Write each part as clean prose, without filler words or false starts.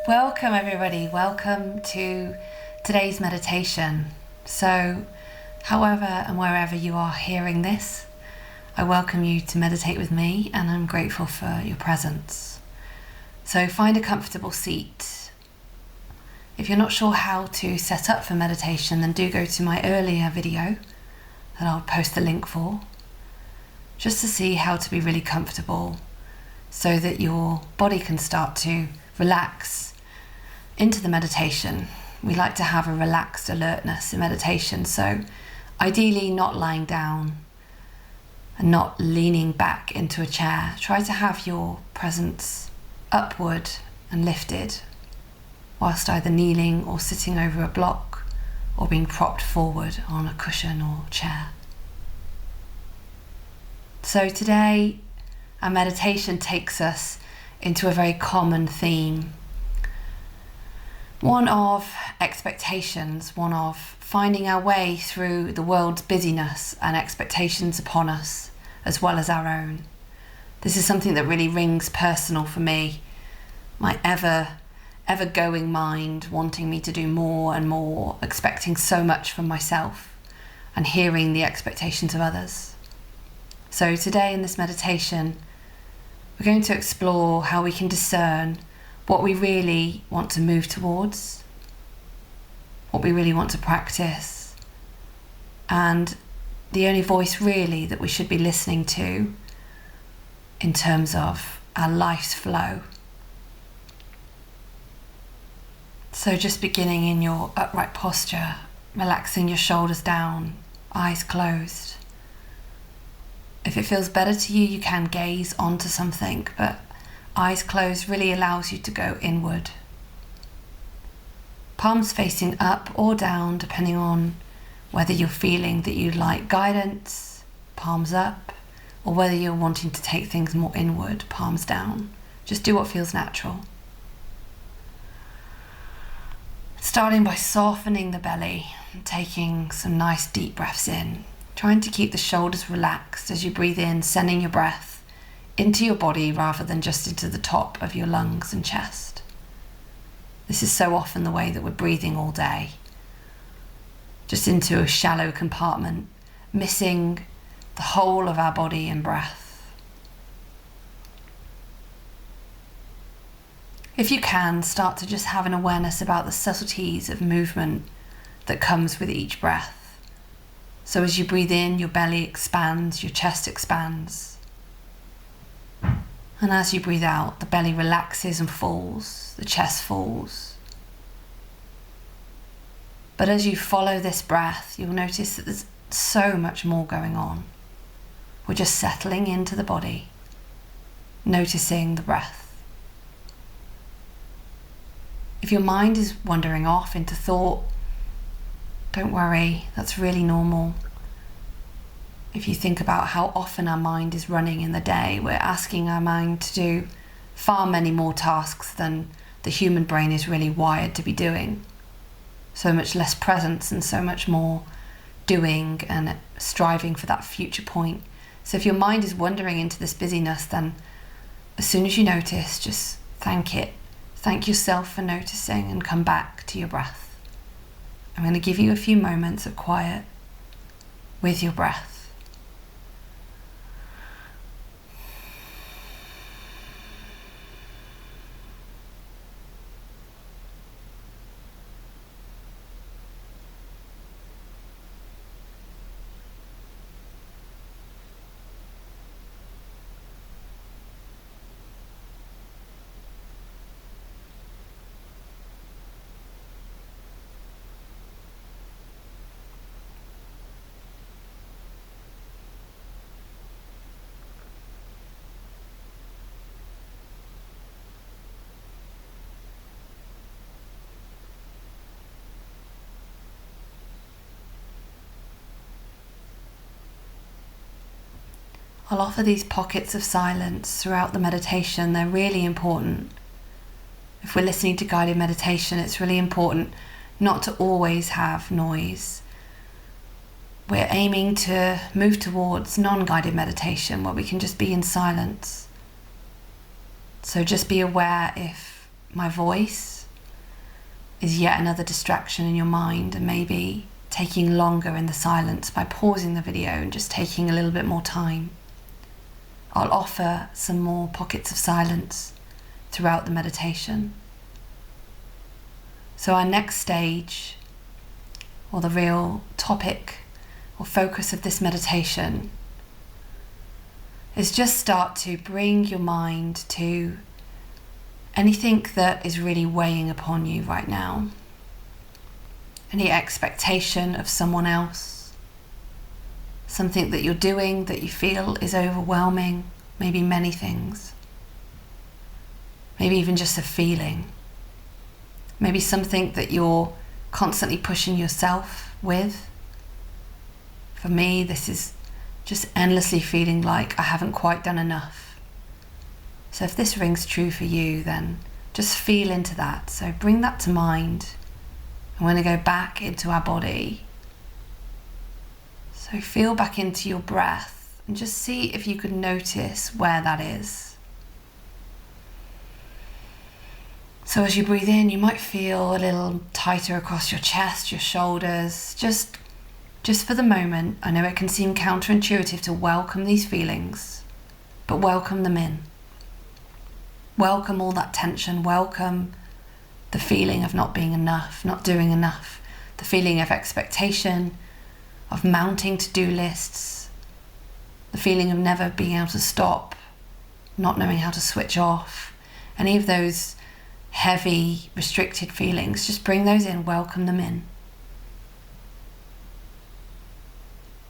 Welcome everybody, welcome to today's meditation. So, however and wherever you are hearing this, I welcome you to meditate with me and I'm grateful for your presence. So find a comfortable seat. If you're not sure how to set up for meditation, then do go to my earlier video that I'll post the link for, just to see how to be really comfortable so that your body can start to relax into the meditation. We like to have a relaxed alertness in meditation, so ideally not lying down and not leaning back into a chair. Try to have your presence upward and lifted whilst either kneeling or sitting over a block or being propped forward on a cushion or chair. So today our meditation takes us into a very common theme. One of expectations, one of finding our way through the world's busyness and expectations upon us, as well as our own. This is something that really rings personal for me. My ever-going mind wanting me to do more and more, expecting so much from myself and hearing the expectations of others. So today in this meditation, we're going to explore how we can discern what we really want to move towards, what we really want to practice, and the only voice really that we should be listening to in terms of our life's flow. So just beginning in your upright posture, relaxing your shoulders down, eyes closed. If it feels better to you, you can gaze onto something, but eyes closed really allows you to go inward. Palms facing up or down, depending on whether you're feeling that you like guidance, palms up, or whether you're wanting to take things more inward, palms down. Just do what feels natural. Starting by softening the belly and taking some nice deep breaths in, trying to keep the shoulders relaxed as you breathe in, sending your breath into your body rather than just into the top of your lungs and chest. This is so often the way that we're breathing all day, just into a shallow compartment, missing the whole of our body and breath. If you can, start to just have an awareness about the subtleties of movement that comes with each breath. So as you breathe in, your belly expands, your chest expands. And as you breathe out, the belly relaxes and falls, the chest falls. But as you follow this breath, you'll notice that there's so much more going on. We're just settling into the body, noticing the breath. If your mind is wandering off into thought, don't worry, that's really normal. If you think about how often our mind is running in the day, we're asking our mind to do far many more tasks than the human brain is really wired to be doing. So much less presence and so much more doing and striving for that future point. So if your mind is wandering into this busyness, then as soon as you notice, just thank it. Thank yourself for noticing and come back to your breath. I'm going to give you a few moments of quiet with your breath. I'll offer these pockets of silence throughout the meditation. They're really important. If we're listening to guided meditation, it's really important not to always have noise. We're aiming to move towards non-guided meditation where we can just be in silence. So just be aware if my voice is yet another distraction in your mind, and maybe taking longer in the silence by pausing the video and just taking a little bit more time, I'll offer some more pockets of silence throughout the meditation. So our next stage, or the real topic or focus of this meditation, is just start to bring your mind to anything that is really weighing upon you right now. Any expectation of someone else, something that you're doing that you feel is overwhelming, maybe many things, maybe even just a feeling, maybe something that you're constantly pushing yourself with. For me, this is just endlessly feeling like I haven't quite done enough. So if this rings true for you, then just feel into that. So bring that to mind. I'm going to go back into our body. So feel back into your breath and just see if you could notice where that is. So as you breathe in, you might feel a little tighter across your chest, your shoulders. Just for the moment, I know it can seem counterintuitive to welcome these feelings, but welcome them in. Welcome all that tension, welcome the feeling of not being enough, not doing enough, the feeling of expectation, of mounting to-do lists, the feeling of never being able to stop, not knowing how to switch off. Any of those heavy, restricted feelings, just bring those in, welcome them in.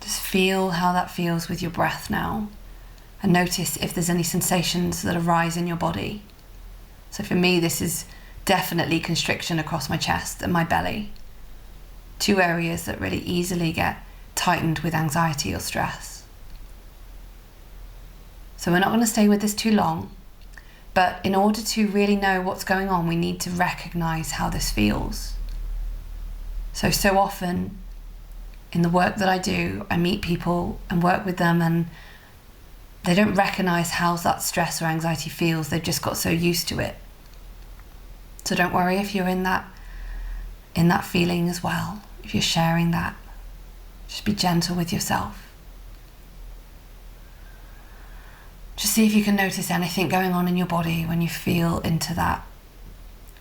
Just feel how that feels with your breath now, and notice if there's any sensations that arise in your body. So for me, this is definitely constriction across my chest and my belly. Two areas that really easily get tightened with anxiety or stress. So we're not going to stay with this too long, but in order to really know what's going on, we need to recognize how this feels. So often in the work that I do, I meet people and work with them, and they don't recognize how that stress or anxiety feels. They've just got so used to it. So don't worry if you're in that feeling as well. If you're sharing that, just be gentle with yourself. Just see if you can notice anything going on in your body when you feel into that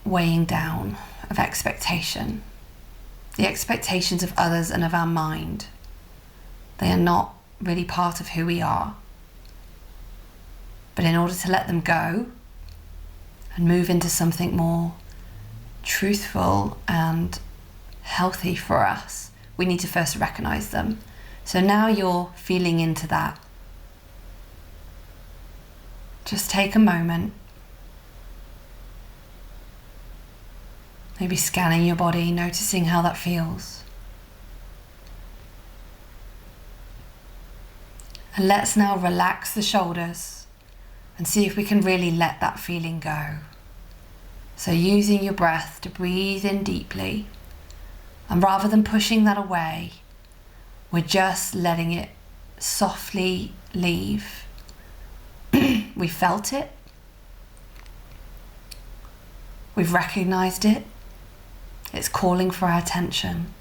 weighing down of expectation. The expectations of others and of our mind. They are not really part of who we are. But in order to let them go and move into something more truthful and healthy for us, we need to first recognize them. So now you're feeling into that. Just take a moment, maybe scanning your body, noticing how that feels. And let's now relax the shoulders and see if we can really let that feeling go. So using your breath to breathe in deeply, and rather than pushing that away, we're just letting it softly leave. We felt it. We've recognized it. It's calling for our attention.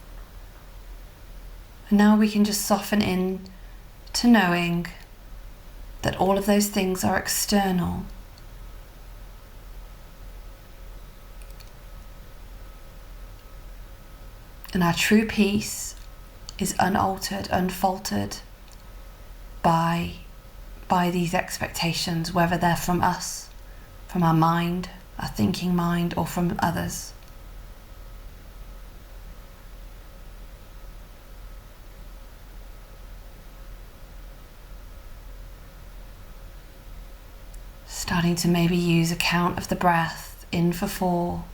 And now we can just soften in to knowing that all of those things are external. And our true peace is unaltered, unfaltered by these expectations, whether they're from us, from our mind, our thinking mind, or from others. Starting to maybe use a count of the breath, in for 4,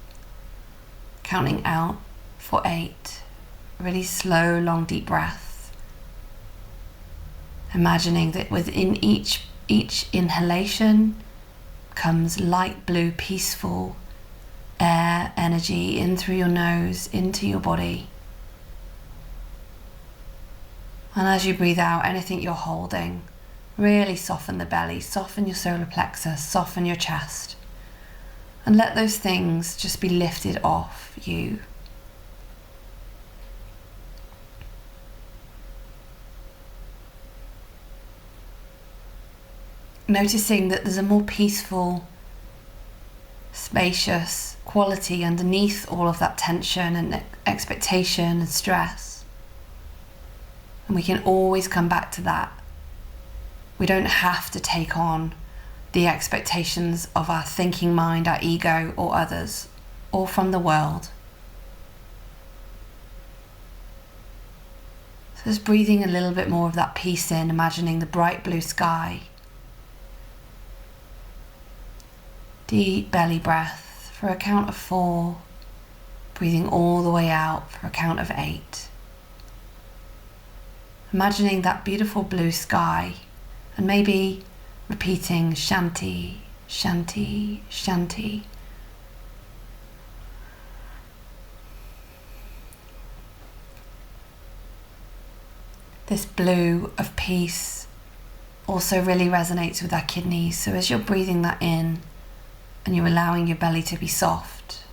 counting out for 8, really slow, long, deep breath. Imagining that within each inhalation comes light blue, peaceful air, energy in through your nose, into your body. And as you breathe out, anything you're holding, really soften the belly, soften your solar plexus, soften your chest. And let those things just be lifted off you. Noticing that there's a more peaceful, spacious quality underneath all of that tension and expectation and stress. And we can always come back to that. We don't have to take on the expectations of our thinking mind, our ego, or others, or from the world. So just breathing a little bit more of that peace in, imagining the bright blue sky. Deep belly breath for a count of 4, breathing all the way out for a count of 8. Imagining that beautiful blue sky and maybe repeating Shanti, Shanti, Shanti. This blue of peace also really resonates with our kidneys. So as you're breathing that in, and you're allowing your belly to be soft,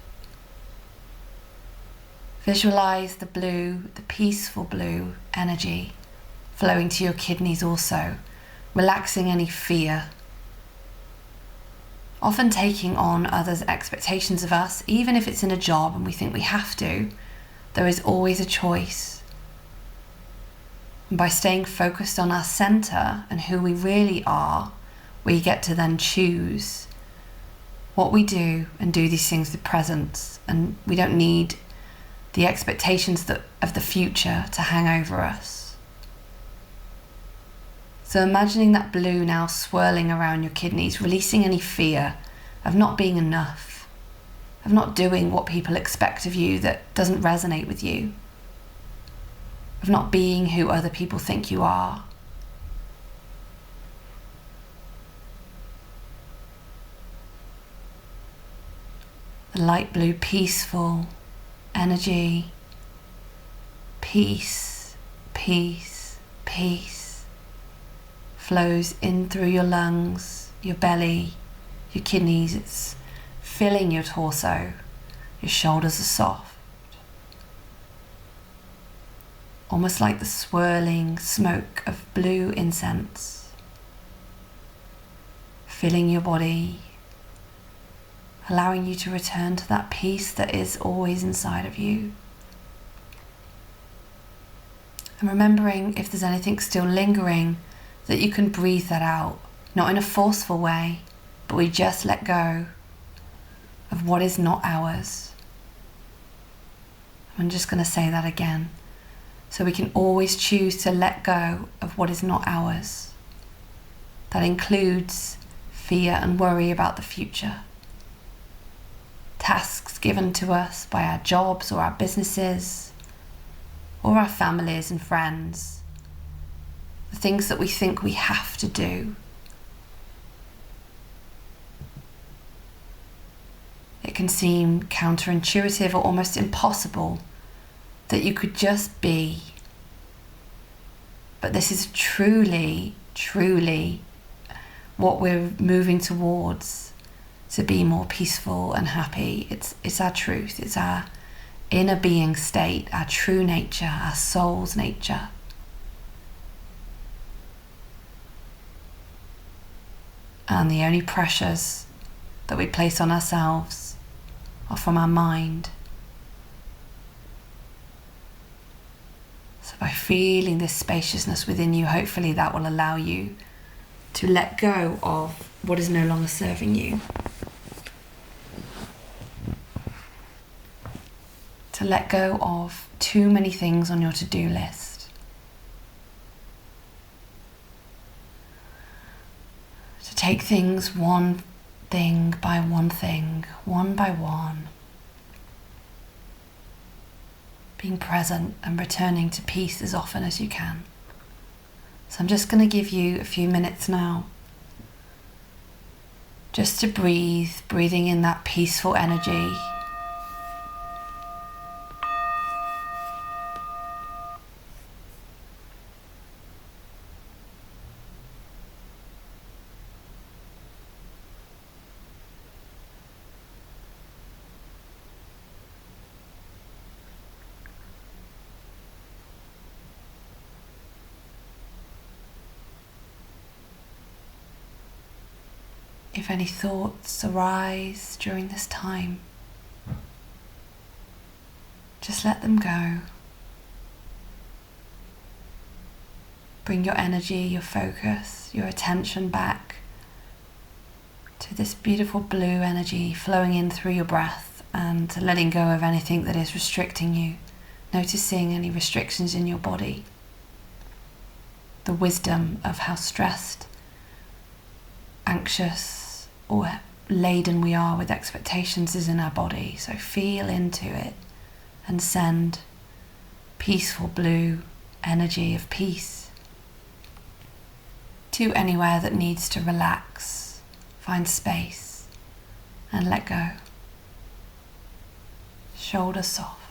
visualize the blue, the peaceful blue energy flowing to your kidneys also, relaxing any fear. Often taking on others' expectations of us, even if it's in a job and we think we have to, there is always a choice. And by staying focused on our center and who we really are, we get to then choose what we do and do these things with presence, and we don't need the expectations of the future to hang over us. So imagining that blue now swirling around your kidneys, releasing any fear of not being enough, of not doing what people expect of you that doesn't resonate with you, of not being who other people think you are. The light blue, peaceful energy, peace, peace, peace, flows in through your lungs, your belly, your kidneys. It's filling your torso. Your shoulders are soft. Almost like the swirling smoke of blue incense, filling your body, allowing you to return to that peace that is always inside of you. And remembering if there's anything still lingering, that you can breathe that out, not in a forceful way, but we just let go of what is not ours. I'm just going to say that again. So we can always choose to let go of what is not ours. That includes fear and worry about the future. Tasks given to us by our jobs or our businesses or our families and friends. The things that we think we have to do. It can seem counterintuitive or almost impossible that you could just be. But this is truly, truly what we're moving towards, to be more peaceful and happy. It's our truth. It's our inner being state, our true nature, our soul's nature. And the only pressures that we place on ourselves are from our mind. So by feeling this spaciousness within you, hopefully that will allow you to let go of what is no longer serving you. To let go of too many things on your to-do list. To take things one thing by one thing, one by one. Being present and returning to peace as often as you can. So I'm just going to give you a few minutes now just to breathe, breathing in that peaceful energy. if any thoughts arise during this time, just let them go. Bring your energy, your focus, your attention back to this beautiful blue energy flowing in through your breath and letting go of anything that is restricting you, noticing any restrictions in your body. The wisdom of how stressed, anxious, or laden we are with expectations is in our body. So feel into it and send peaceful blue energy of peace to anywhere that needs to relax, find space, and let go. Shoulders soft.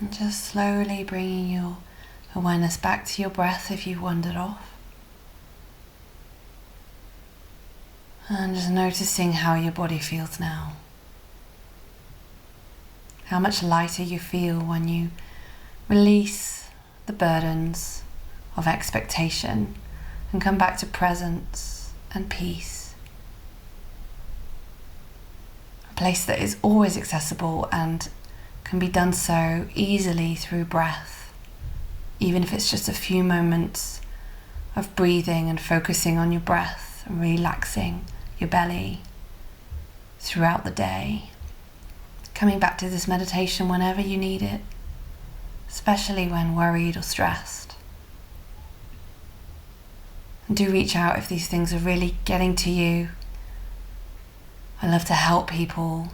And just slowly bringing your awareness back to your breath if you've wandered off. And just noticing how your body feels now. How much lighter you feel when you release the burdens of expectation and come back to presence and peace. A place that is always accessible and can be done so easily through breath, even if it's just a few moments of breathing and focusing on your breath and relaxing your belly throughout the day. Coming back to this meditation whenever you need it, especially when worried or stressed. And do reach out if these things are really getting to you. I love to help people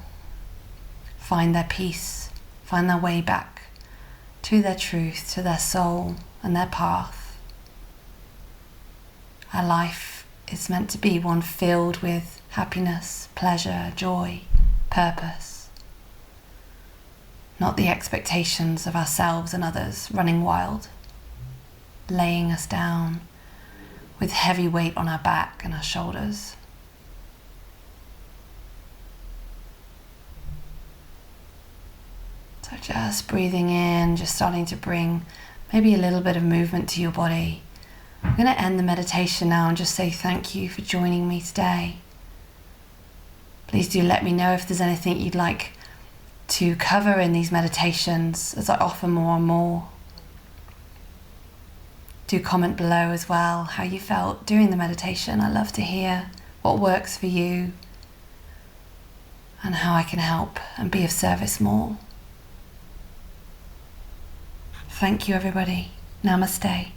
find their peace, find their way back to their truth, to their soul and their path. Our life is meant to be one filled with happiness, pleasure, joy, purpose. Not the expectations of ourselves and others running wild, laying us down with heavy weight on our back and our shoulders. So just breathing in, just starting to bring maybe a little bit of movement to your body. I'm going to end the meditation now and just say thank you for joining me today. Please do let me know if there's anything you'd like to cover in these meditations as I offer more and more. Do comment below as well how you felt during the meditation. I love to hear what works for you and how I can help and be of service more. Thank you, everybody. Namaste.